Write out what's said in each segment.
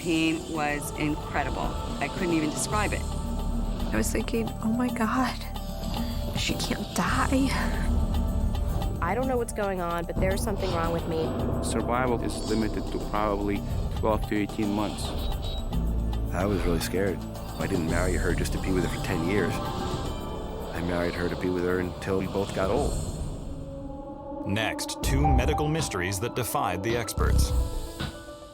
pain was incredible. I couldn't even describe it. I was thinking, oh my God, she can't die. I don't know what's going on, but there's something wrong with me. Survival is limited to probably 12 to 18 months. I was really scared. I didn't marry her just to be with her for 10 years. I married her to be with her until we both got old. Next, two medical mysteries that defied the experts.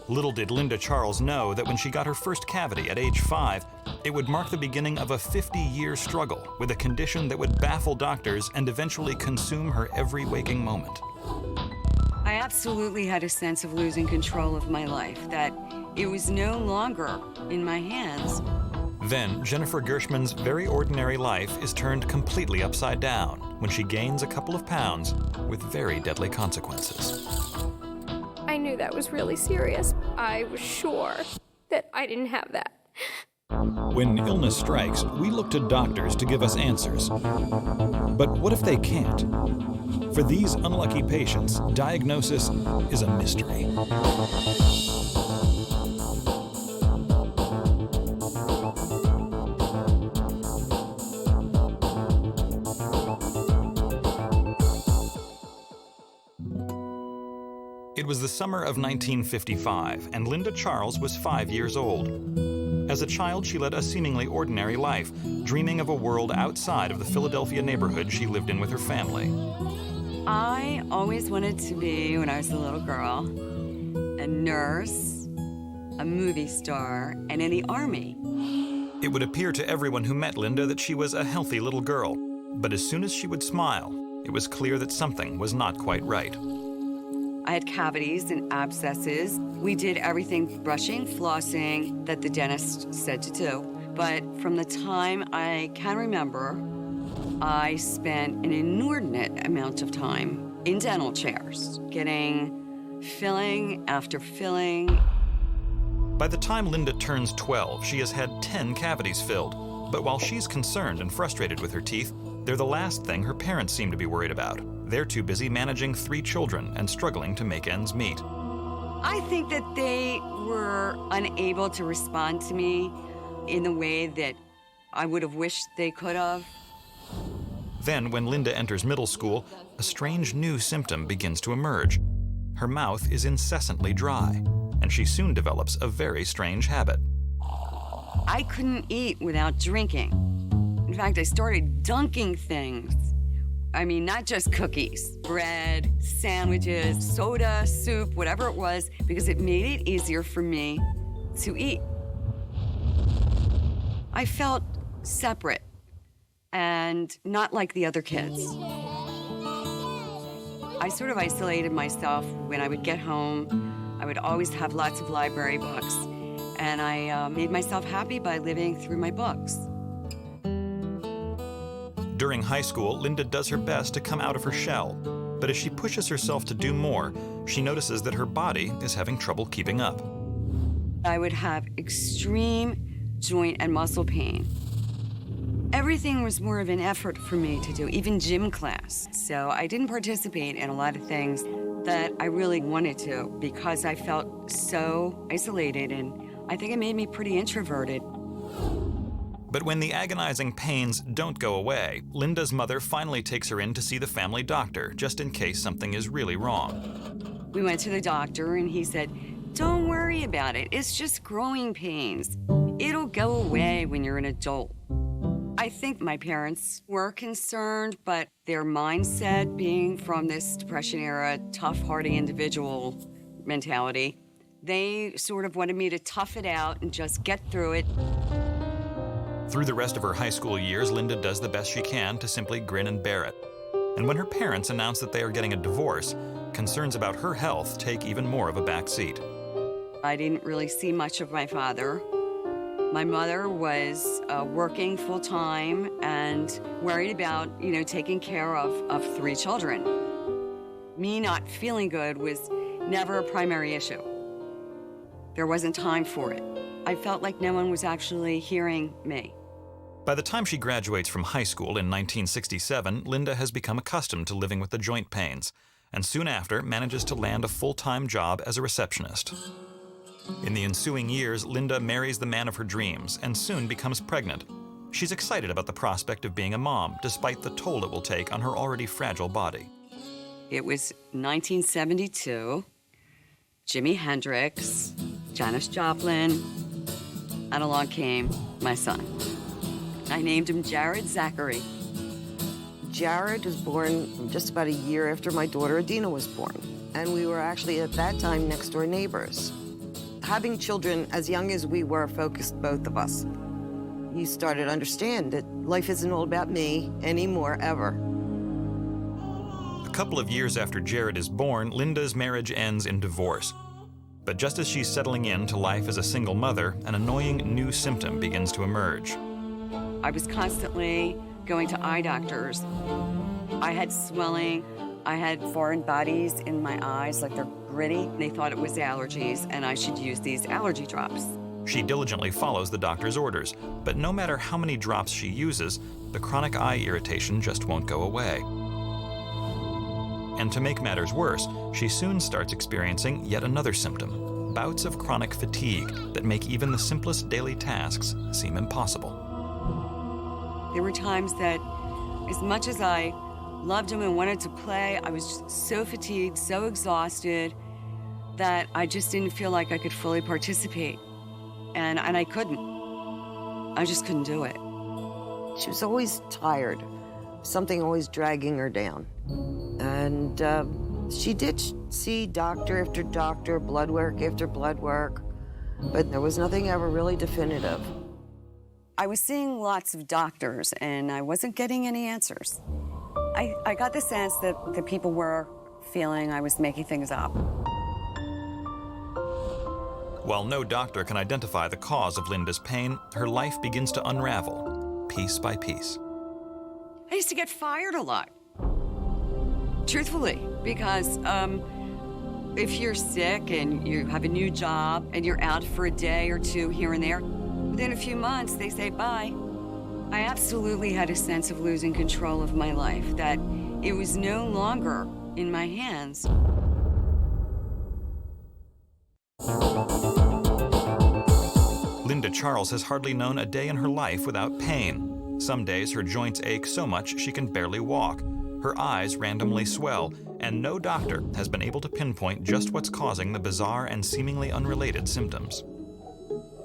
Little did Linda Charles know that when she got her first cavity at age 5, it would mark the beginning of a 50-year struggle with a condition that would baffle doctors and eventually consume her every waking moment. I absolutely had a sense of losing control of my life, that it was no longer in my hands. Then, Jennifer Gershman's very ordinary life is turned completely upside down when she gains a couple of pounds with very deadly consequences. I knew that was really serious. I was sure that I didn't have that. When illness strikes, we look to doctors to give us answers. But what if they can't? For these unlucky patients, diagnosis is a mystery. It was the summer of 1955, and Linda Charles was 5 years old. As a child, she led a seemingly ordinary life, dreaming of a world outside of the Philadelphia neighborhood she lived in with her family. I always wanted to be, when I was a little girl, a nurse, a movie star, and in the Army. It would appear to everyone who met Linda that she was a healthy little girl, but as soon as she would smile, it was clear that something was not quite right. I had cavities and abscesses. We did everything, brushing, flossing, that the dentist said to do. But from the time I can remember, I spent an inordinate amount of time in dental chairs, getting filling after filling. By the time Linda turns 12, she has had 10 cavities filled. But while she's concerned and frustrated with her teeth, they're the last thing her parents seem to be worried about. They're too busy managing 3 children and struggling to make ends meet. I think that they were unable to respond to me in the way that I would have wished they could have. Then, when Linda enters middle school, a strange new symptom begins to emerge. Her mouth is incessantly dry, and she soon develops a very strange habit. I couldn't eat without drinking. In fact, I started dunking things. I mean, not just cookies, bread, sandwiches, soda, soup, whatever it was, because it made it easier for me to eat. I felt separate and not like the other kids. I sort of isolated myself. When I would get home, I would always have lots of library books, and I made myself happy by living through my books. During high school, Linda does her best to come out of her shell. But as she pushes herself to do more, she notices that her body is having trouble keeping up. I would have extreme joint and muscle pain. Everything was more of an effort for me to do, even gym class. So I didn't participate in a lot of things that I really wanted to because I felt so isolated, and I think it made me pretty introverted. But when the agonizing pains don't go away, Linda's mother finally takes her in to see the family doctor, just in case something is really wrong. We went to the doctor, and he said, "Don't worry about it. It's just growing pains. It'll go away when you're an adult." I think my parents were concerned, but their mindset, being from this Depression era, tough, hardy individual mentality, they sort of wanted me to tough it out and just get through it. Through the rest of her high school years, Linda does the best she can to simply grin and bear it. And when her parents announce that they are getting a divorce, concerns about her health take even more of a back seat. I didn't really see much of my father. My mother was working full-time and worried about, taking care of 3 children. Me not feeling good was never a primary issue. There wasn't time for it. I felt like no one was actually hearing me. By the time she graduates from high school in 1967, Linda has become accustomed to living with the joint pains, and soon after manages to land a full-time job as a receptionist. In the ensuing years, Linda marries the man of her dreams and soon becomes pregnant. She's excited about the prospect of being a mom, despite the toll it will take on her already fragile body. It was 1972. Jimi Hendrix, Janis Joplin, and along came my son. I named him Jared Zachary. Jared was born just about a year after my daughter Adina was born, and we were actually at that time next door neighbors. Having children as young as we were focused both of us. You started to understand that life isn't all about me anymore, ever. A couple of years after Jared is born, Linda's marriage ends in divorce. But just as she's settling into life as a single mother, an annoying new symptom begins to emerge. I was constantly going to eye doctors. I had swelling. I had foreign bodies in my eyes, like they're gritty. They thought it was allergies, and I should use these allergy drops. She diligently follows the doctor's orders, but no matter how many drops she uses, the chronic eye irritation just won't go away. And to make matters worse, she soon starts experiencing yet another symptom, bouts of chronic fatigue that make even the simplest daily tasks seem impossible. There were times that, as much as I loved him and wanted to play, I was just so fatigued, so exhausted, that I just didn't feel like I could fully participate. And I couldn't. I just couldn't do it. She was always tired, something always dragging her down. And she did see doctor after doctor, blood work after blood work, but there was nothing ever really definitive. I was seeing lots of doctors, and I wasn't getting any answers. I got the sense that the people were feeling I was making things up. While no doctor can identify the cause of Linda's pain, her life begins to unravel, piece by piece. I used to get fired a lot, truthfully, because if you're sick and you have a new job and you're out for a day or two here and there, within a few months, they say bye. I absolutely had a sense of losing control of my life, that it was no longer in my hands. Linda Charles has hardly known a day in her life without pain. Some days her joints ache so much she can barely walk. Her eyes randomly swell, and no doctor has been able to pinpoint just what's causing the bizarre and seemingly unrelated symptoms.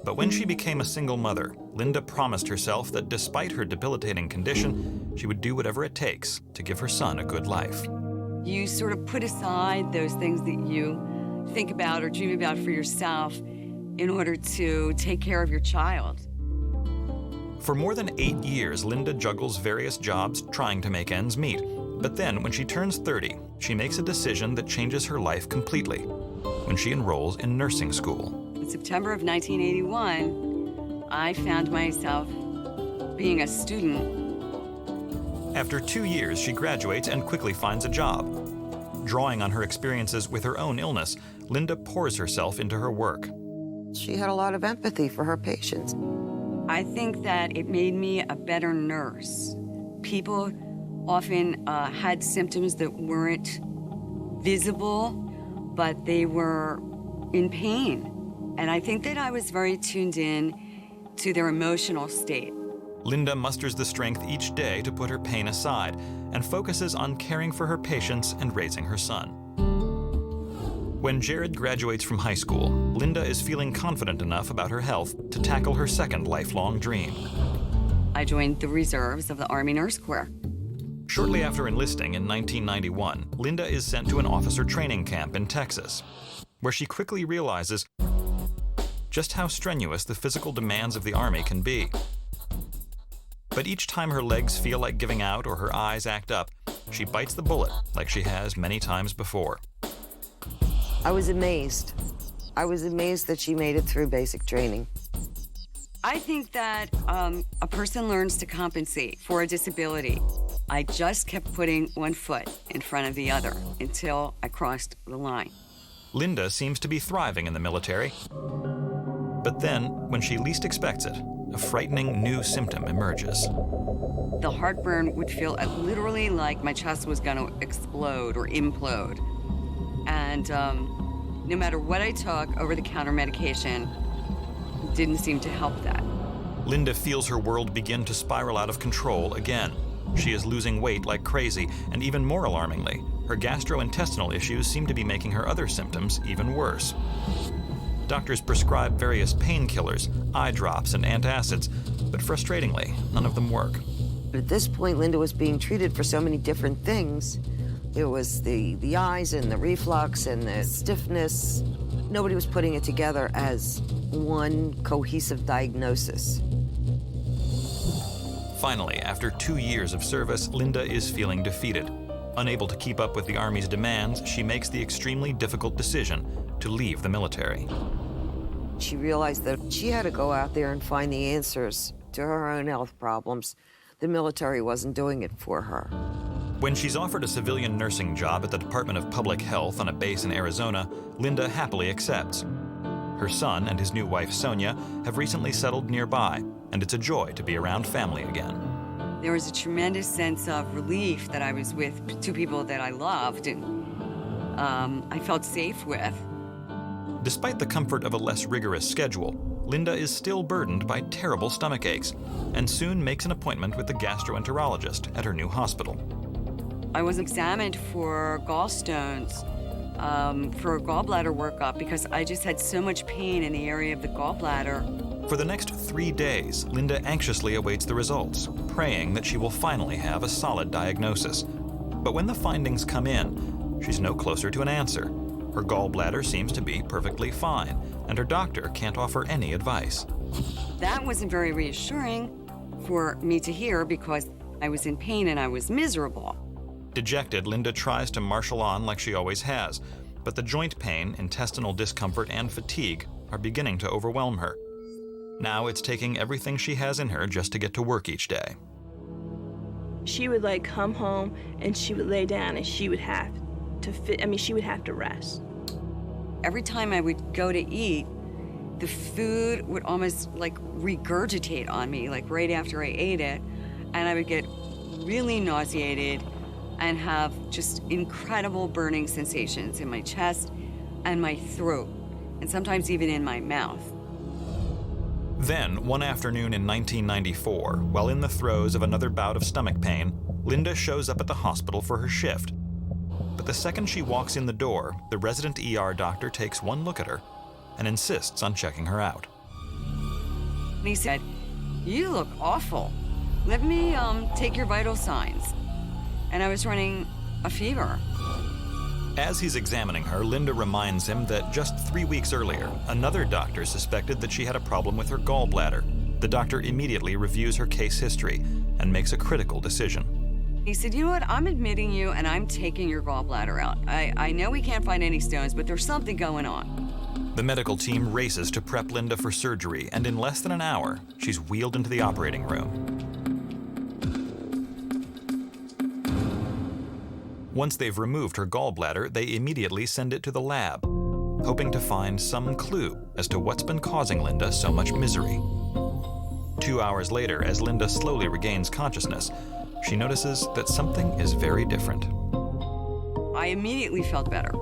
But when she became a single mother, Linda promised herself that despite her debilitating condition, she would do whatever it takes to give her son a good life. You sort of put aside those things that you think about or dream about for yourself in order to take care of your child. For more than 8 years, Linda juggles various jobs trying to make ends meet. But then, when she turns 30, she makes a decision that changes her life completely, when she enrolls in nursing school. In September of 1981, I found myself being a student. After 2 years, she graduates and quickly finds a job. Drawing on her experiences with her own illness, Linda pours herself into her work. She had a lot of empathy for her patients. I think that it made me a better nurse. People often had symptoms that weren't visible, but they were in pain. And I think that I was very tuned in to their emotional state. Linda musters the strength each day to put her pain aside and focuses on caring for her patients and raising her son. When Jared graduates from high school, Linda is feeling confident enough about her health to tackle her second lifelong dream. I joined the reserves of the Army Nurse Corps. Shortly after enlisting in 1991, Linda is sent to an officer training camp in Texas, where she quickly realizes just how strenuous the physical demands of the Army can be. But each time her legs feel like giving out or her eyes act up, she bites the bullet like she has many times before. I was amazed. I was amazed that she made it through basic training. I think that a person learns to compensate for a disability. I just kept putting one foot in front of the other until I crossed the line. Linda seems to be thriving in the military. But then, when she least expects it, a frightening new symptom emerges. The heartburn would feel literally like my chest was going to explode or implode. And No matter what I took, over-the-counter medication didn't seem to help that. Linda feels her world begin to spiral out of control again. She is losing weight like crazy, and even more alarmingly, her gastrointestinal issues seem to be making her other symptoms even worse. Doctors prescribe various painkillers, eye drops, and antacids, but frustratingly, none of them work. But at this point, Linda was being treated for so many different things. There was the eyes and the reflux and the stiffness. Nobody was putting it together as one cohesive diagnosis. Finally, after 2 years of service, Linda is feeling defeated. Unable to keep up with the Army's demands, she makes the extremely difficult decision to leave the military. She realized that she had to go out there and find the answers to her own health problems. The military wasn't doing it for her. When she's offered a civilian nursing job at the Department of Public Health on a base in Arizona, Linda happily accepts. Her son and his new wife, Sonia, have recently settled nearby, and it's a joy to be around family again. There was a tremendous sense of relief that I was with two people that I loved and I felt safe with. Despite the comfort of a less rigorous schedule, Linda is still burdened by terrible stomach aches and soon makes an appointment with the gastroenterologist at her new hospital. I was examined for gallstones, for a gallbladder workup because I just had so much pain in the area of the gallbladder. For the next 3 days, Linda anxiously awaits the results, praying that she will finally have a solid diagnosis. But when the findings come in, she's no closer to an answer. Her gallbladder seems to be perfectly fine, and her doctor can't offer any advice. That wasn't very reassuring for me to hear because I was in pain and I was miserable. Dejected, Linda tries to marshal on like she always has, but the joint pain, intestinal discomfort, and fatigue are beginning to overwhelm her. Now it's taking everything she has in her just to get to work each day. She would come home and she would lay down and she would have to rest. Every time I would go to eat, the food would almost regurgitate on me, right after I ate it, and I would get really nauseated and have just incredible burning sensations in my chest and my throat, and sometimes even in my mouth. Then, one afternoon in 1994, while in the throes of another bout of stomach pain, Linda shows up at the hospital for her shift. But the second she walks in the door, the resident ER doctor takes one look at her and insists on checking her out. And he said, "You look awful. Let me take your vital signs." And I was running a fever. As he's examining her, Linda reminds him that just 3 weeks earlier, another doctor suspected that she had a problem with her gallbladder. The doctor immediately reviews her case history and makes a critical decision. He said, "You know what, I'm admitting you and I'm taking your gallbladder out. I know we can't find any stones, but there's something going on." The medical team races to prep Linda for surgery, and in less than an hour, she's wheeled into the operating room. Once they've removed her gallbladder, they immediately send it to the lab, hoping to find some clue as to what's been causing Linda so much misery. 2 hours later, as Linda slowly regains consciousness, she notices that something is very different. I immediately felt better.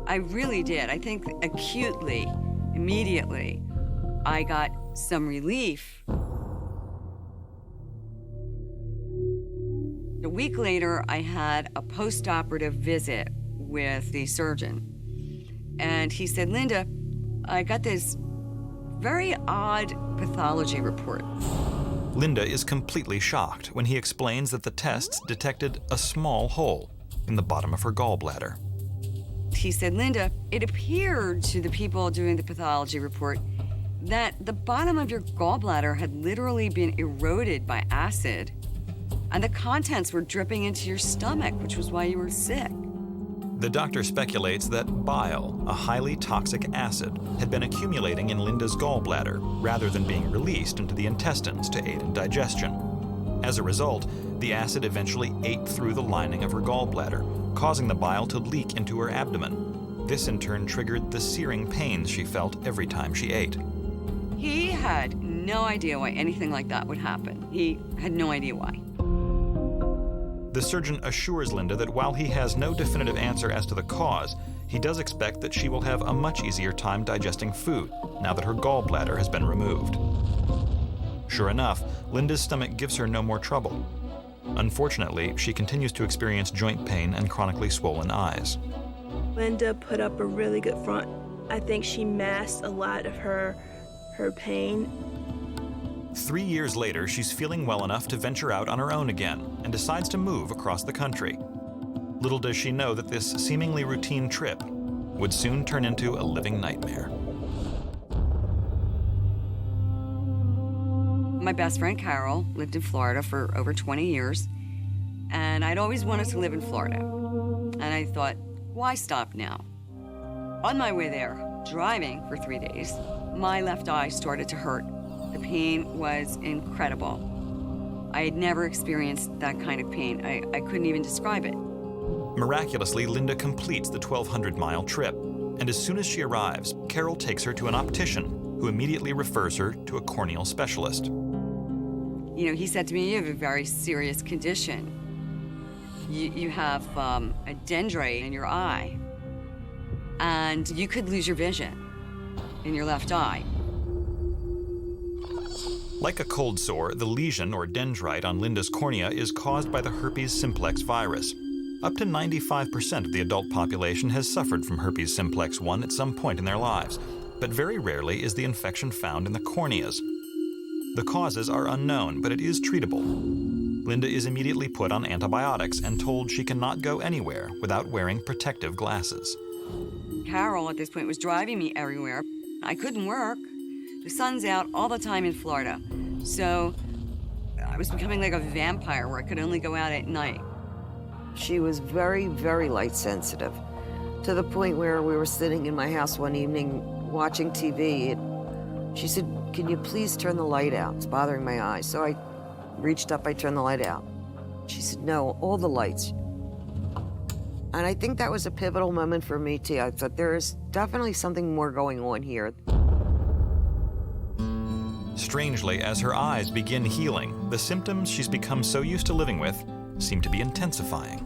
I really did. I think acutely, immediately, I got some relief. A week later, I had a post-operative visit with the surgeon. And he said, "Linda, I got this very odd pathology report." Linda is completely shocked when he explains that the tests detected a small hole in the bottom of her gallbladder. He said, "Linda, it appeared to the people doing the pathology report that the bottom of your gallbladder had literally been eroded by acid, and the contents were dripping into your stomach, which was why you were sick." The doctor speculates that bile, a highly toxic acid, had been accumulating in Linda's gallbladder rather than being released into the intestines to aid in digestion. As a result, the acid eventually ate through the lining of her gallbladder, causing the bile to leak into her abdomen. This in turn triggered the searing pains she felt every time she ate. He had no idea why anything like that would happen. He had no idea why. The surgeon assures Linda that while he has no definitive answer as to the cause, he does expect that she will have a much easier time digesting food now that her gallbladder has been removed. Sure enough, Linda's stomach gives her no more trouble. Unfortunately, she continues to experience joint pain and chronically swollen eyes. Linda put up a really good front. I think she masked a lot of her pain. 3 years later, she's feeling well enough to venture out on her own again and decides to move across the country. Little does she know that this seemingly routine trip would soon turn into a living nightmare. My best friend Carol lived in Florida for over 20 years, and I'd always wanted to live in Florida. And I thought, why stop now? On my way there, driving for 3 days, my left eye started to hurt. The pain was incredible. I had never experienced that kind of pain. I couldn't even describe it. Miraculously, Linda completes the 1,200-mile trip, and as soon as she arrives, Carol takes her to an optician who immediately refers her to a corneal specialist. You know, he said to me, you have a very serious condition. You have a dendrite in your eye, and you could lose your vision in your left eye. Like a cold sore, the lesion or dendrite on Linda's cornea is caused by the herpes simplex virus. Up to 95% of the adult population has suffered from herpes simplex 1 at some point in their lives, but very rarely is the infection found in the corneas. The causes are unknown, but it is treatable. Linda is immediately put on antibiotics and told she cannot go anywhere without wearing protective glasses. Carol, at this point, was driving me everywhere. I couldn't work. The sun's out all the time in Florida, so I was becoming like a vampire where I could only go out at night. She was very, very light sensitive, to the point where we were sitting in my house one evening watching TV. She said, "Can you please turn the light out? It's bothering my eyes." So I reached up, I turned the light out. She said, "No, all the lights." And I think that was a pivotal moment for me too. I thought there is definitely something more going on here. Strangely, as her eyes begin healing, the symptoms she's become so used to living with seem to be intensifying.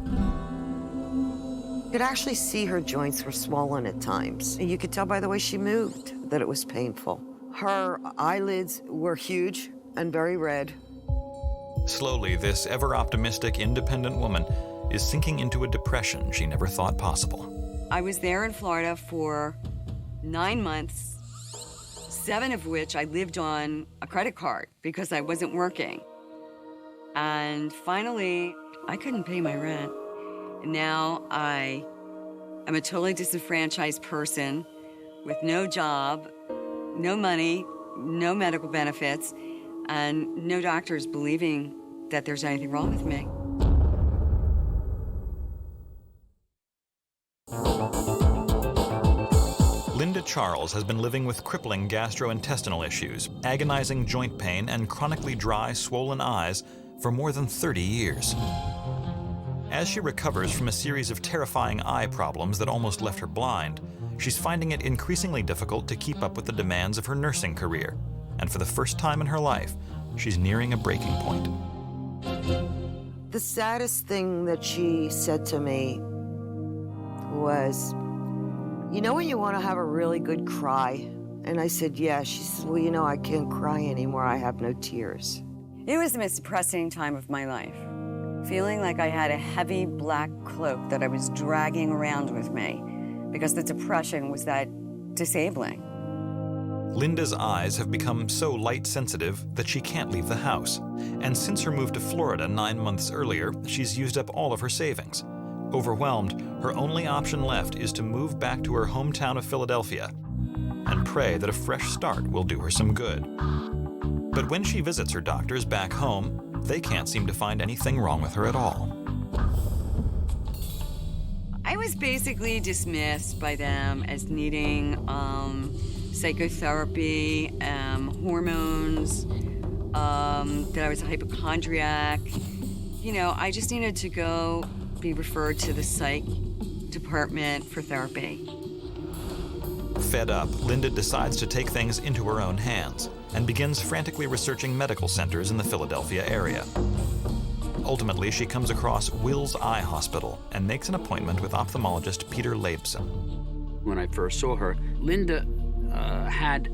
You could actually see her joints were swollen at times. You could tell by the way she moved that it was painful. Her eyelids were huge and very red. Slowly, this ever-optimistic, independent woman is sinking into a depression she never thought possible. I was there in Florida for 9 months, 7 of which I lived on a credit card because I wasn't working. And finally, I couldn't pay my rent. Now I am a totally disenfranchised person with no job, no money, no medical benefits, and no doctors believing that there's anything wrong with me. Linda Charles has been living with crippling gastrointestinal issues, agonizing joint pain, and chronically dry, swollen eyes for more than 30 years. As she recovers from a series of terrifying eye problems that almost left her blind, she's finding it increasingly difficult to keep up with the demands of her nursing career. And for the first time in her life, she's nearing a breaking point. The saddest thing that she said to me was, "You know when you want to have a really good cry?" And I said, "Yeah." She said, "Well, you know, I can't cry anymore. I have no tears." It was the most depressing time of my life, feeling like I had a heavy black cloak that I was dragging around with me because the depression was that disabling. Linda's eyes have become so light-sensitive that she can't leave the house. And since her move to Florida 9 months earlier, she's used up all of her savings. Overwhelmed, her only option left is to move back to her hometown of Philadelphia and pray that a fresh start will do her some good. But when she visits her doctors back home, they can't seem to find anything wrong with her at all. I was basically dismissed by them as needing psychotherapy, hormones, that I was a hypochondriac. You know, I just needed to go be referred to the psych department for therapy. Fed up, Linda decides to take things into her own hands and begins frantically researching medical centers in the Philadelphia area. Ultimately, she comes across Will's Eye Hospital and makes an appointment with ophthalmologist Peter Leibson. When I first saw her, Linda had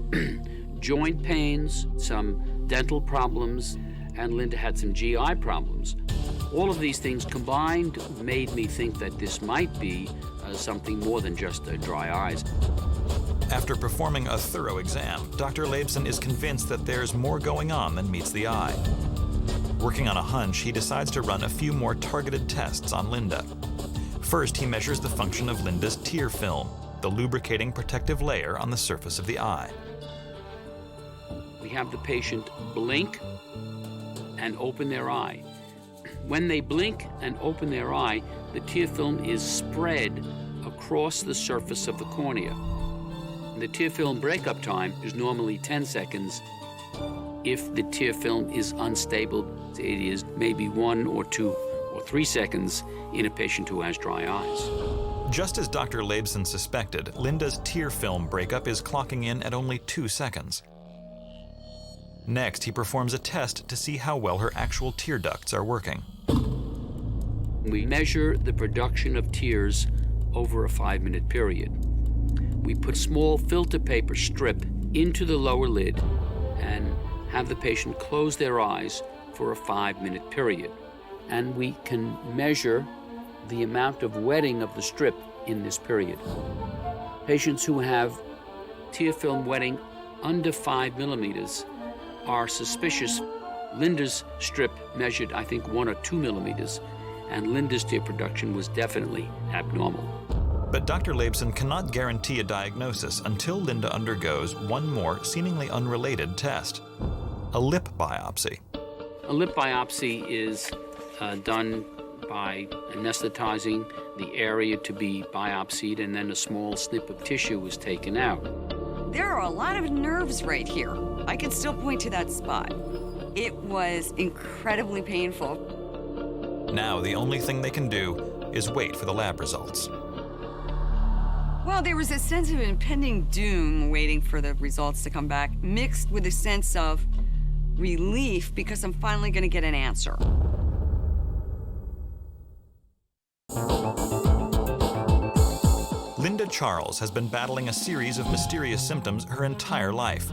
joint pains, some dental problems, and Linda had some GI problems. All of these things combined made me think that this might be something more than just dry eyes. After performing a thorough exam, Dr. Leibson is convinced that there's more going on than meets the eye. Working on a hunch, he decides to run a few more targeted tests on Linda. First, he measures the function of Linda's tear film, the lubricating protective layer on the surface of the eye. We have the patient blink and open their eye. When they blink and open their eye, the tear film is spread across the surface of the cornea. The tear film breakup time is normally 10 seconds. If the tear film is unstable, it is maybe 1 or 2 or 3 seconds in a patient who has dry eyes. Just as Dr. Leibson suspected, Linda's tear film breakup is clocking in at only 2 seconds. Next, he performs a test to see how well her actual tear ducts are working. We measure the production of tears over a 5-minute period. We put a small filter paper strip into the lower lid and have the patient close their eyes for a 5-minute period. And we can measure the amount of wetting of the strip in this period. Patients who have tear film wetting under 5 millimeters are suspicious. Linda's strip measured, I think, 1 or 2 millimeters, and Linda's tear production was definitely abnormal. But Dr. Leibson cannot guarantee a diagnosis until Linda undergoes one more seemingly unrelated test, a lip biopsy. A lip biopsy is done by anesthetizing the area to be biopsied, and then a small snip of tissue is taken out. There are a lot of nerves right here. I can still point to that spot. It was incredibly painful. Now the only thing they can do is wait for the lab results. Well, there was a sense of impending doom waiting for the results to come back, mixed with a sense of relief because I'm finally going to get an answer. Linda Charles has been battling a series of mysterious symptoms her entire life.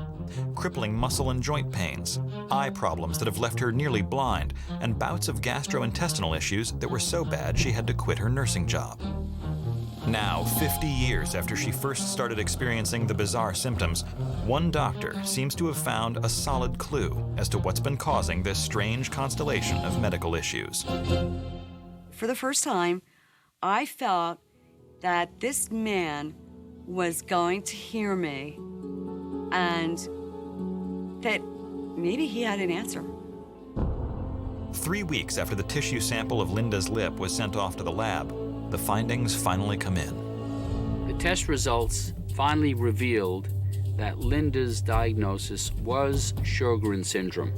Crippling muscle and joint pains, eye problems that have left her nearly blind, and bouts of gastrointestinal issues that were so bad she had to quit her nursing job. Now, 50 years after she first started experiencing the bizarre symptoms, one doctor seems to have found a solid clue as to what's been causing this strange constellation of medical issues. For the first time, I felt that this man was going to hear me and that maybe he had an answer. 3 weeks after the tissue sample of Linda's lip was sent off to the lab, the findings finally come in. The test results finally revealed that Linda's diagnosis was Sjogren syndrome.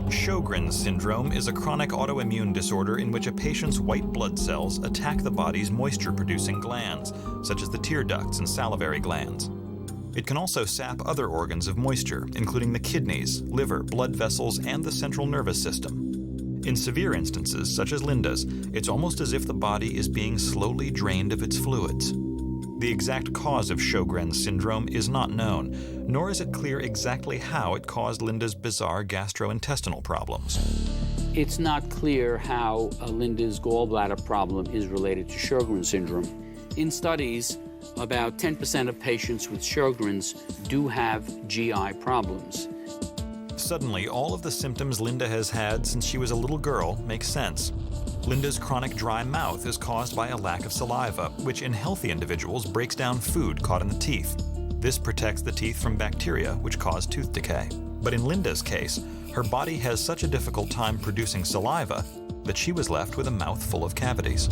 Sjogren's syndrome is a chronic autoimmune disorder in which a patient's white blood cells attack the body's moisture-producing glands, such as the tear ducts and salivary glands. It can also sap other organs of moisture, including the kidneys, liver, blood vessels, and the central nervous system. In severe instances, such as Linda's, it's almost as if the body is being slowly drained of its fluids. The exact cause of Sjogren's syndrome is not known, nor is it clear exactly how it caused Linda's bizarre gastrointestinal problems. It's not clear how Linda's gallbladder problem is related to Sjogren syndrome. In studies, about 10% of patients with Sjogren's do have GI problems. Suddenly, all of the symptoms Linda has had since she was a little girl make sense. Linda's chronic dry mouth is caused by a lack of saliva, which in healthy individuals breaks down food caught in the teeth. This protects the teeth from bacteria, which cause tooth decay. But in Linda's case, her body has such a difficult time producing saliva that she was left with a mouth full of cavities.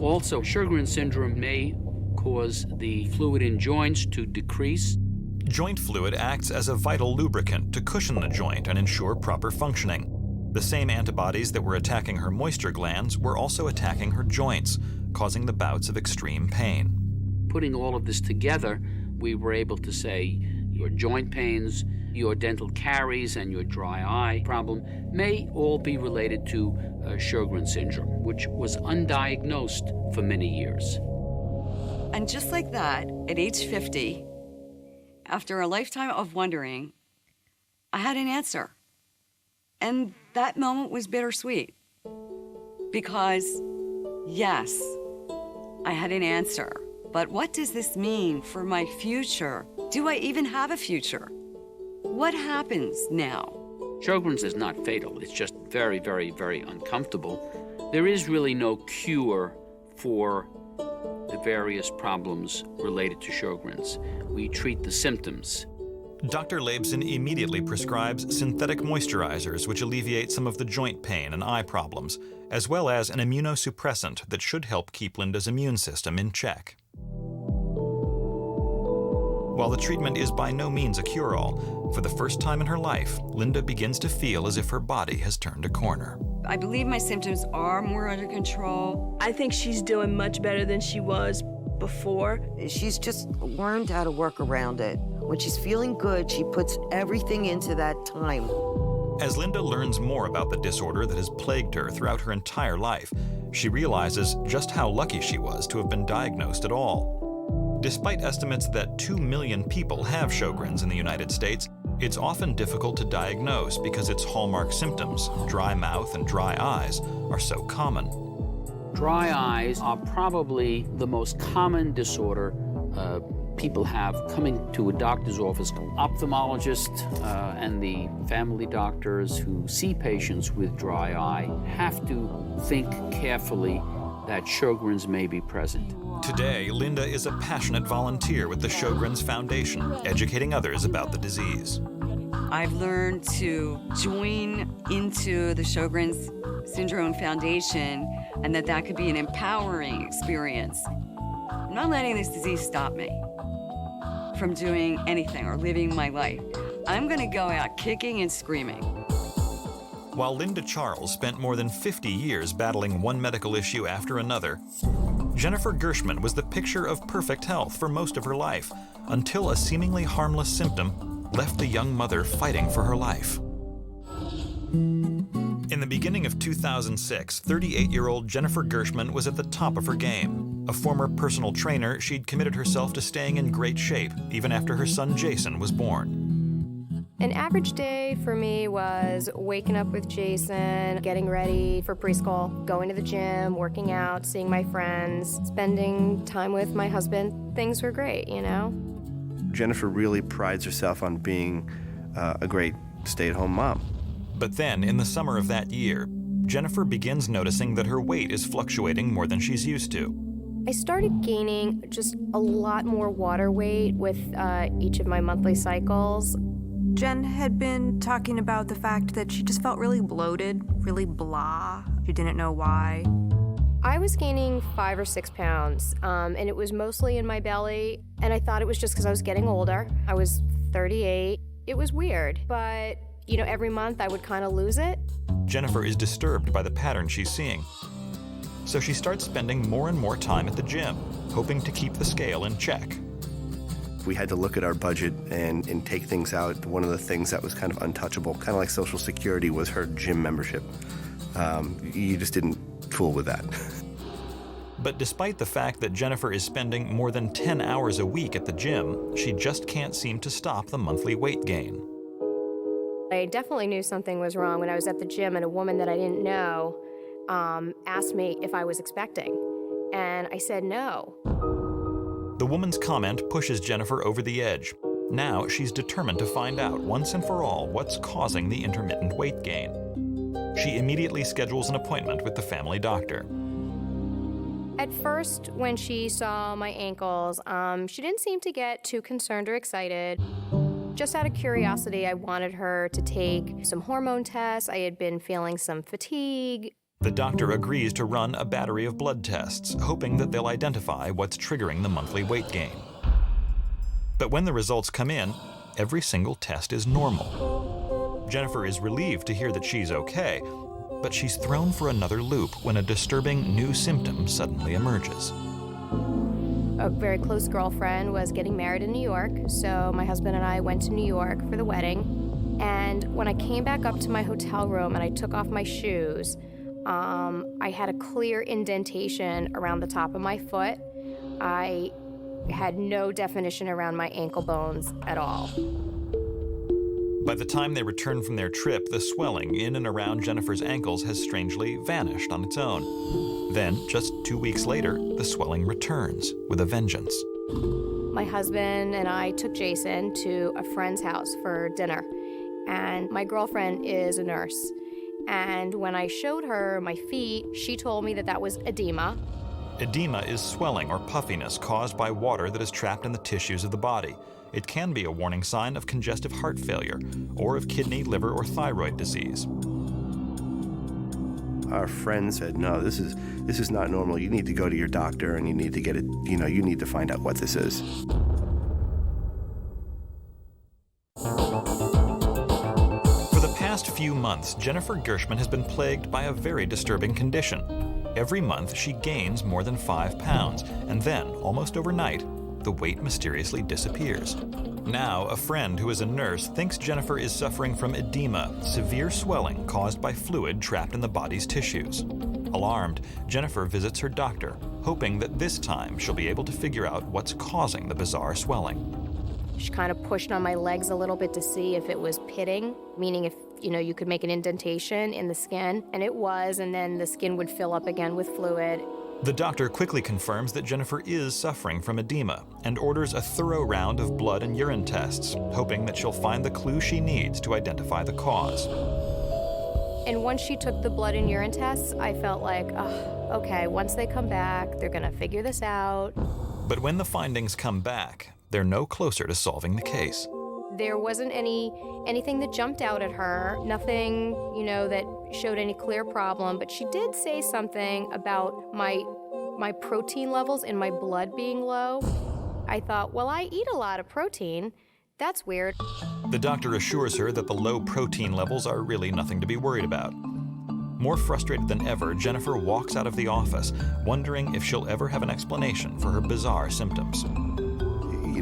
Also, Sjogren syndrome may cause the fluid in joints to decrease. Joint fluid acts as a vital lubricant to cushion the joint and ensure proper functioning. The same antibodies that were attacking her moisture glands were also attacking her joints, causing the bouts of extreme pain. Putting all of this together, we were able to say, your joint pains, your dental caries, and your dry eye problem may all be related to Sjogren syndrome, which was undiagnosed for many years. And just like that, at age 50, after a lifetime of wondering, I had an answer. And that moment was bittersweet. Because, yes, I had an answer. But what does this mean for my future? Do I even have a future? What happens now? Sjogren's is not fatal. It's just very, very, very uncomfortable. There is really no cure for the various problems related to Sjogren's. We treat the symptoms. Dr. Leibson immediately prescribes synthetic moisturizers which alleviate some of the joint pain and eye problems, as well as an immunosuppressant that should help keep Linda's immune system in check. While the treatment is by no means a cure-all, for the first time in her life, Linda begins to feel as if her body has turned a corner. I believe my symptoms are more under control. I think she's doing much better than she was before. She's just learned how to work around it. When she's feeling good, she puts everything into that time. As Linda learns more about the disorder that has plagued her throughout her entire life, she realizes just how lucky she was to have been diagnosed at all. Despite estimates that 2 million people have Sjogren's in the United States, it's often difficult to diagnose because its hallmark symptoms, dry mouth and dry eyes, are so common. Dry eyes are probably the most common disorder people have coming to a doctor's office. Ophthalmologists and the family doctors who see patients with dry eye have to think carefully that Sjogren's may be present. Today, Linda is a passionate volunteer with the Sjogren's Foundation, educating others about the disease. I've learned to join into the Sjogren's Syndrome Foundation and that could be an empowering experience. I'm not letting this disease stop me from doing anything or living my life. I'm gonna go out kicking and screaming. While Linda Charles spent more than 50 years battling one medical issue after another, Jennifer Gershman was the picture of perfect health for most of her life, until a seemingly harmless symptom left the young mother fighting for her life. In the beginning of 2006, 38-year-old Jennifer Gershman was at the top of her game. A former personal trainer, she'd committed herself to staying in great shape, even after her son Jason was born. An average day for me was waking up with Jason, getting ready for preschool, going to the gym, working out, seeing my friends, spending time with my husband. Things were great, you know? Jennifer really prides herself on being a great stay-at-home mom. But then, in the summer of that year, Jennifer begins noticing that her weight is fluctuating more than she's used to. I started gaining just a lot more water weight with each of my monthly cycles. Jen had been talking about the fact that she just felt really bloated, really blah. She didn't know why. I was gaining 5 or 6 pounds, and it was mostly in my belly, and I thought it was just because I was getting older. I was 38. It was weird, but, you know, every month I would kind of lose it. Jennifer is disturbed by the pattern she's seeing. So she starts spending more and more time at the gym, hoping to keep the scale in check. We had to look at our budget and take things out. One of the things that was kind of untouchable, kind of like Social Security, was her gym membership. You just didn't fool with that. But despite the fact that Jennifer is spending more than 10 hours a week at the gym, she just can't seem to stop the monthly weight gain. I definitely knew something was wrong when I was at the gym and a woman that I didn't know asked me if I was expecting, and I said no. The woman's comment pushes Jennifer over the edge. Now she's determined to find out once and for all what's causing the intermittent weight gain. She immediately schedules an appointment with the family doctor. At first, when she saw my ankles, she didn't seem to get too concerned or excited. Just out of curiosity, I wanted her to take some hormone tests. I had been feeling some fatigue. The doctor agrees to run a battery of blood tests, hoping that they'll identify what's triggering the monthly weight gain. But when the results come in, every single test is normal. Jennifer is relieved to hear that she's okay, but she's thrown for another loop when a disturbing new symptom suddenly emerges. A very close girlfriend was getting married in New York, so my husband and I went to New York for the wedding. And when I came back up to my hotel room and I took off my shoes, I had a clear indentation around the top of my foot. I had no definition around my ankle bones at all. By the time they return from their trip, the swelling in and around Jennifer's ankles has strangely vanished on its own. Then, just 2 weeks later, the swelling returns with a vengeance. My husband and I took Jason to a friend's house for dinner, and my girlfriend is a nurse. And when I showed her my feet, she told me that that was edema. Edema is swelling or puffiness caused by water that is trapped in the tissues of the body. It can be a warning sign of congestive heart failure or of kidney, liver, or thyroid disease. Our friend said, no, this is not normal. You need to go to your doctor and you need to get it, you need to find out what this is. For the past few months, Jennifer Gershman has been plagued by a very disturbing condition. Every month, she gains more than 5 pounds, and then, almost overnight, the weight mysteriously disappears. Now, a friend who is a nurse thinks Jennifer is suffering from edema, severe swelling caused by fluid trapped in the body's tissues. Alarmed, Jennifer visits her doctor, hoping that this time she'll be able to figure out what's causing the bizarre swelling. She kind of pushed on my legs a little bit to see if it was pitting, meaning if, you could make an indentation in the skin, and it was, and then the skin would fill up again with fluid. The doctor quickly confirms that Jennifer is suffering from edema and orders a thorough round of blood and urine tests, hoping that she'll find the clue she needs to identify the cause. And once she took the blood and urine tests, I felt like, oh, okay, once they come back, they're gonna figure this out. But when the findings come back, they're no closer to solving the case. There wasn't anything that jumped out at her, nothing, that showed any clear problem, but she did say something about my protein levels in my blood being low. I thought, well, I eat a lot of protein. That's weird. The doctor assures her that the low protein levels are really nothing to be worried about. More frustrated than ever, Jennifer walks out of the office, wondering if she'll ever have an explanation for her bizarre symptoms.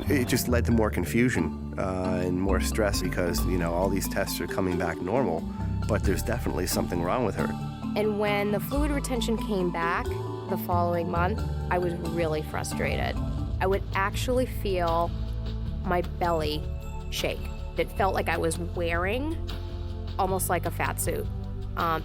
It just led to more confusion and more stress because, all these tests are coming back normal, but there's definitely something wrong with her. And when the fluid retention came back the following month, I was really frustrated. I would actually feel my belly shake. It felt like I was wearing almost like a fat suit.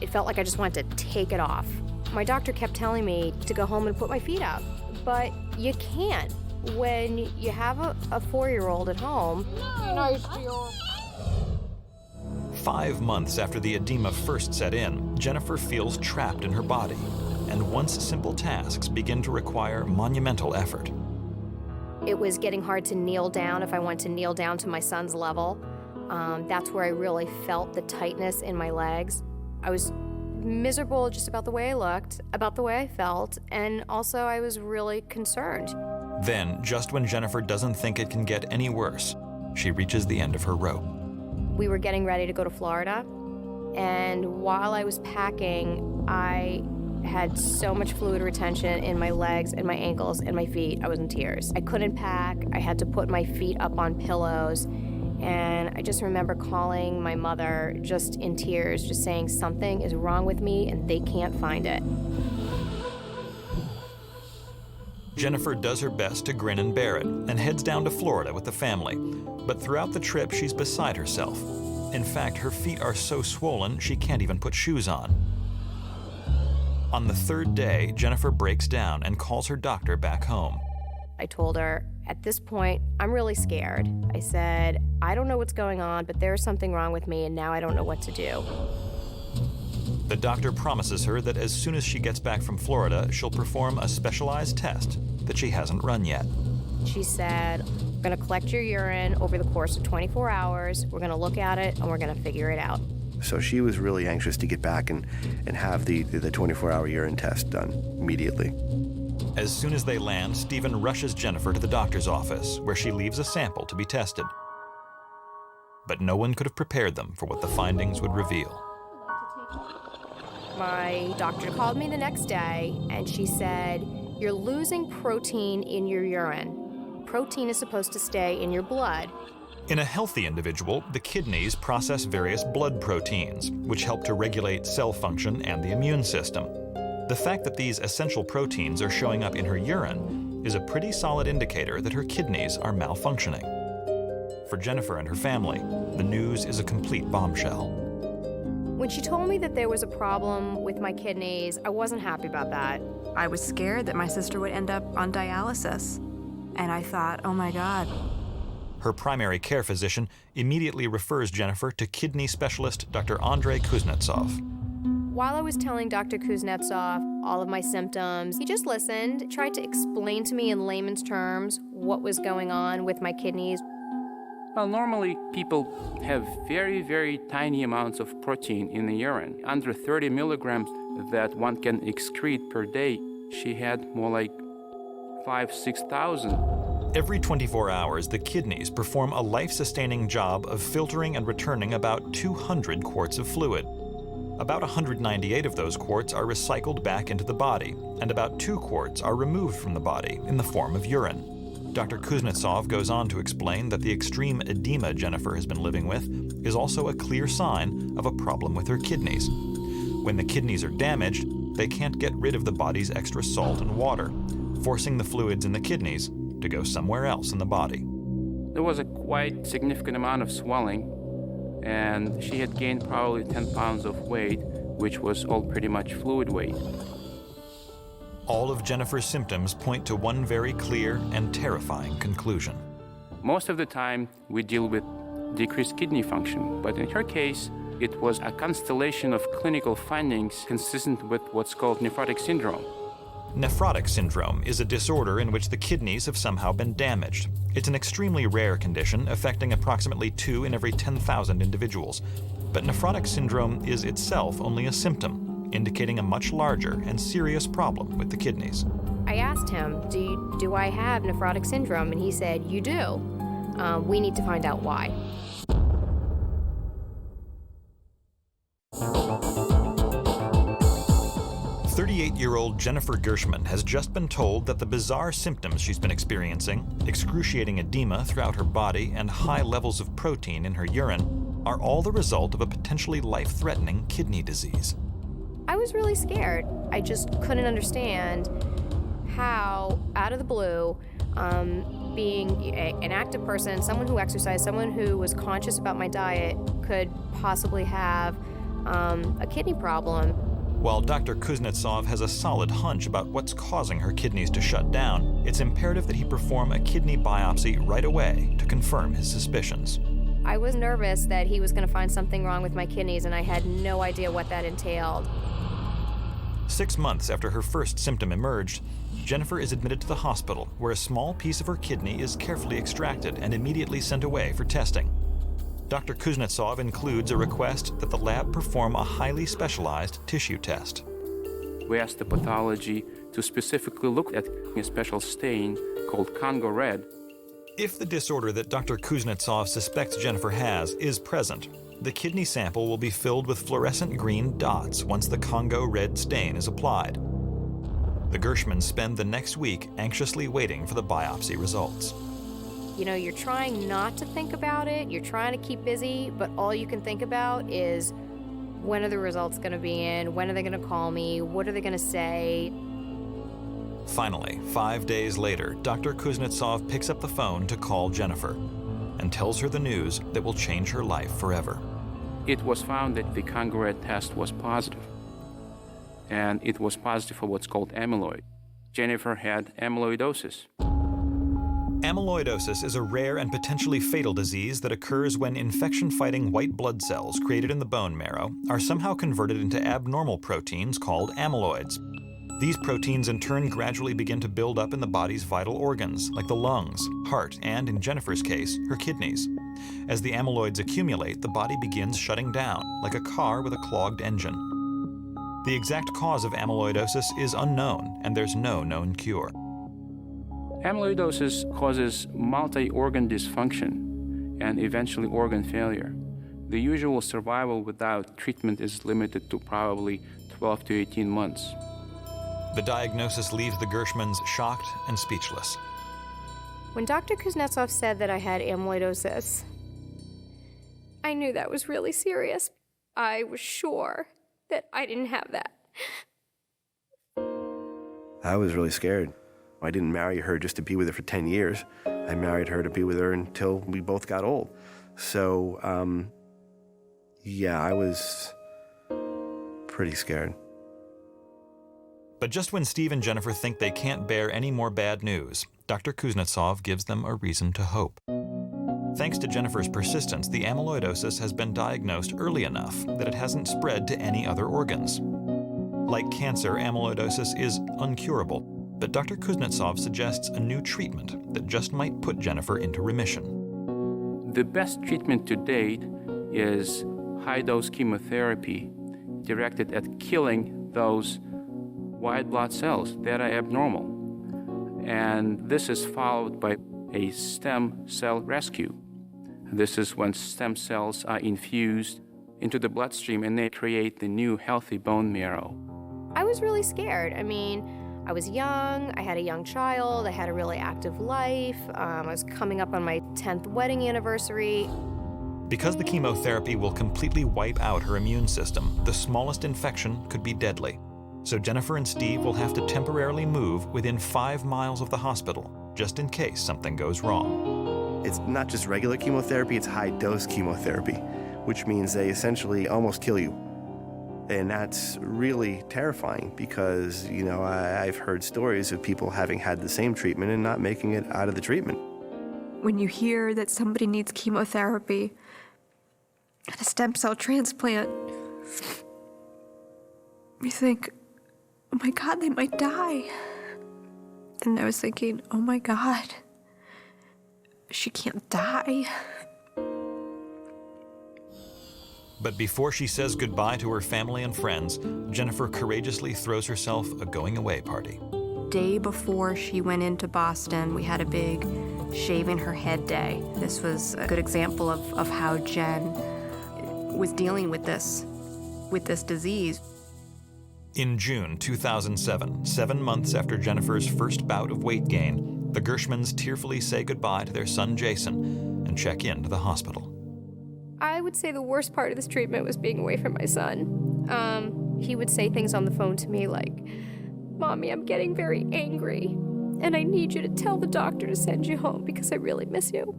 It felt like I just wanted to take it off. My doctor kept telling me to go home and put my feet up, but you can't. When you have a 4-year-old at home. Nice, 5 months after the edema first set in, Jennifer feels trapped in her body, and once simple tasks begin to require monumental effort. It was getting hard to kneel down if I wanted to kneel down to my son's level. That's where I really felt the tightness in my legs. I was miserable just about the way I looked, about the way I felt, and also I was really concerned. Then, just when Jennifer doesn't think it can get any worse, she reaches the end of her rope. We were getting ready to go to Florida, and while I was packing, I had so much fluid retention in my legs and my ankles and my feet. I was in tears. I couldn't pack. I had to put my feet up on pillows, and I just remember calling my mother just in tears, just saying something is wrong with me and they can't find it. Jennifer does her best to grin and bear it and heads down to Florida with the family. But throughout the trip, she's beside herself. In fact, her feet are so swollen, she can't even put shoes on. On the 3rd day, Jennifer breaks down and calls her doctor back home. I told her, at this point, I'm really scared. I said, I don't know what's going on, but there's something wrong with me, and now I don't know what to do. The doctor promises her that as soon as she gets back from Florida, she'll perform a specialized test that she hasn't run yet. She said, we're gonna collect your urine over the course of 24 hours, we're gonna look at it, and we're gonna figure it out. So she was really anxious to get back and have the 24-hour urine test done immediately. As soon as they land, Stephen rushes Jennifer to the doctor's office, where she leaves a sample to be tested. But no one could have prepared them for what the findings would reveal. My doctor called me the next day, and she said, You're losing protein in your urine. Protein is supposed to stay in your blood. In a healthy individual, the kidneys process various blood proteins, which help to regulate cell function and the immune system. The fact that these essential proteins are showing up in her urine is a pretty solid indicator that her kidneys are malfunctioning. For Jennifer and her family, the news is a complete bombshell. When she told me that there was a problem with my kidneys, I wasn't happy about that. I was scared that my sister would end up on dialysis. And I thought, oh my God. Her primary care physician immediately refers Jennifer to kidney specialist Dr. Andrei Kuznetsov. While I was telling Dr. Kuznetsov all of my symptoms, he just listened, tried to explain to me in layman's terms what was going on with my kidneys. Well, normally people have very, very tiny amounts of protein in the urine, under 30 milligrams that one can excrete per day. She had more like 6,000. Every 24 hours, the kidneys perform a life-sustaining job of filtering and returning about 200 quarts of fluid. About 198 of those quarts are recycled back into the body, and about 2 quarts are removed from the body in the form of urine. Dr. Kuznetsov goes on to explain that the extreme edema Jennifer has been living with is also a clear sign of a problem with her kidneys. When the kidneys are damaged, they can't get rid of the body's extra salt and water, forcing the fluids in the kidneys to go somewhere else in the body. There was a quite significant amount of swelling, and she had gained probably 10 pounds of weight, which was all pretty much fluid weight. All of Jennifer's symptoms point to one very clear and terrifying conclusion. Most of the time, we deal with decreased kidney function, but in her case, it was a constellation of clinical findings consistent with what's called nephrotic syndrome. Nephrotic syndrome is a disorder in which the kidneys have somehow been damaged. It's an extremely rare condition affecting approximately 2 in every 10,000 individuals. But nephrotic syndrome is itself only a symptom, indicating a much larger and serious problem with the kidneys. I asked him, do I have nephrotic syndrome? And he said, you do. We need to find out why. Year-old Jennifer Gershman has just been told that the bizarre symptoms she's been experiencing, excruciating edema throughout her body and high levels of protein in her urine, are all the result of a potentially life-threatening kidney disease. I was really scared. I just couldn't understand how, out of the blue, being an active person, someone who exercised, someone who was conscious about my diet, could possibly have a kidney problem. While Dr. Kuznetsov has a solid hunch about what's causing her kidneys to shut down, it's imperative that he perform a kidney biopsy right away to confirm his suspicions. I was nervous that he was going to find something wrong with my kidneys, and I had no idea what that entailed. 6 months after her first symptom emerged, Jennifer is admitted to the hospital, where a small piece of her kidney is carefully extracted and immediately sent away for testing. Dr. Kuznetsov includes a request that the lab perform a highly specialized tissue test. We asked the pathology to specifically look at a special stain called Congo red. If the disorder that Dr. Kuznetsov suspects Jennifer has is present, the kidney sample will be filled with fluorescent green dots once the Congo red stain is applied. The Gershmans spend the next week anxiously waiting for the biopsy results. You know, you're trying not to think about it, you're trying to keep busy, but all you can think about is, when are the results going to be in? When are they going to call me? What are they going to say? Finally, 5 days later, Dr. Kuznetsov picks up the phone to call Jennifer and tells her the news that will change her life forever. It was found that the Congo red test was positive, and it was positive for what's called amyloid. Jennifer had amyloidosis. Amyloidosis is a rare and potentially fatal disease that occurs when infection-fighting white blood cells created in the bone marrow are somehow converted into abnormal proteins called amyloids. These proteins in turn gradually begin to build up in the body's vital organs, like the lungs, heart, and, in Jennifer's case, her kidneys. As the amyloids accumulate, the body begins shutting down, like a car with a clogged engine. The exact cause of amyloidosis is unknown, and there's no known cure. Amyloidosis causes multi-organ dysfunction and eventually organ failure. The usual survival without treatment is limited to probably 12 to 18 months. The diagnosis leaves the Gershmans shocked and speechless. When Dr. Kuznetsov said that I had amyloidosis, I knew that was really serious. I was sure that I didn't have that. I was really scared. I didn't marry her just to be with her for 10 years. I married her to be with her until we both got old. So, yeah, I was pretty scared. But just when Steve and Jennifer think they can't bear any more bad news, Dr. Kuznetsov gives them a reason to hope. Thanks to Jennifer's persistence, the amyloidosis has been diagnosed early enough that it hasn't spread to any other organs. Like cancer, amyloidosis is uncurable, but Dr. Kuznetsov suggests a new treatment that just might put Jennifer into remission. The best treatment to date is high-dose chemotherapy directed at killing those white blood cells that are abnormal. And this is followed by a stem cell rescue. This is when stem cells are infused into the bloodstream and they create the new healthy bone marrow. I was really scared. I mean, I was young, I had a young child, I had a really active life, I was coming up on my 10th wedding anniversary. Because the chemotherapy will completely wipe out her immune system, the smallest infection could be deadly. So Jennifer and Steve will have to temporarily move within 5 miles of the hospital, just in case something goes wrong. It's not just regular chemotherapy, it's high-dose chemotherapy, which means they essentially almost kill you. And that's really terrifying because, you know, I've heard stories of people having had the same treatment and not making it out of the treatment. When you hear that somebody needs chemotherapy and a stem cell transplant, you think, oh my God, they might die. And I was thinking, oh my God, she can't die. But before she says goodbye to her family and friends, Jennifer courageously throws herself a going-away party. Day before she went into Boston, we had a big shaving her head day. This was a good example of how Jen was dealing with this disease. In June 2007, 7 months after Jennifer's first bout of weight gain, the Gershmans tearfully say goodbye to their son Jason and check into the hospital. I would say the worst part of this treatment was being away from my son. He would say things on the phone to me like, "Mommy, I'm getting very angry, and I need you to tell the doctor to send you home because I really miss you."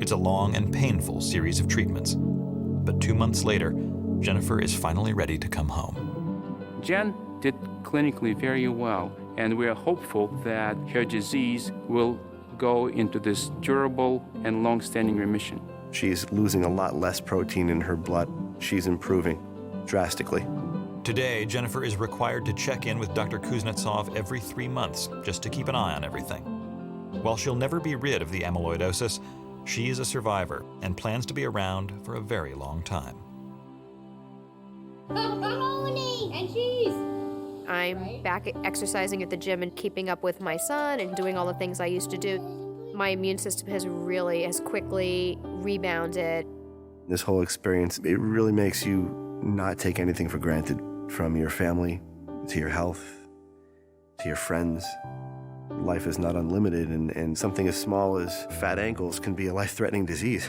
It's a long and painful series of treatments. But 2 months later, Jennifer is finally ready to come home. Jen did clinically very well, and we are hopeful that her disease will go into this durable and long-standing remission. She's losing a lot less protein in her blood. She's improving drastically. Today, Jennifer is required to check in with Dr. Kuznetsov every 3 months just to keep an eye on everything. While she'll never be rid of the amyloidosis, she is a survivor and plans to be around for a very long time. And cheese! I'm back exercising at the gym and keeping up with my son and doing all the things I used to do. My immune system has quickly rebounded. This whole experience, it really makes you not take anything for granted, from your family to your health to your friends. Life is not unlimited, and something as small as fat ankles can be a life-threatening disease.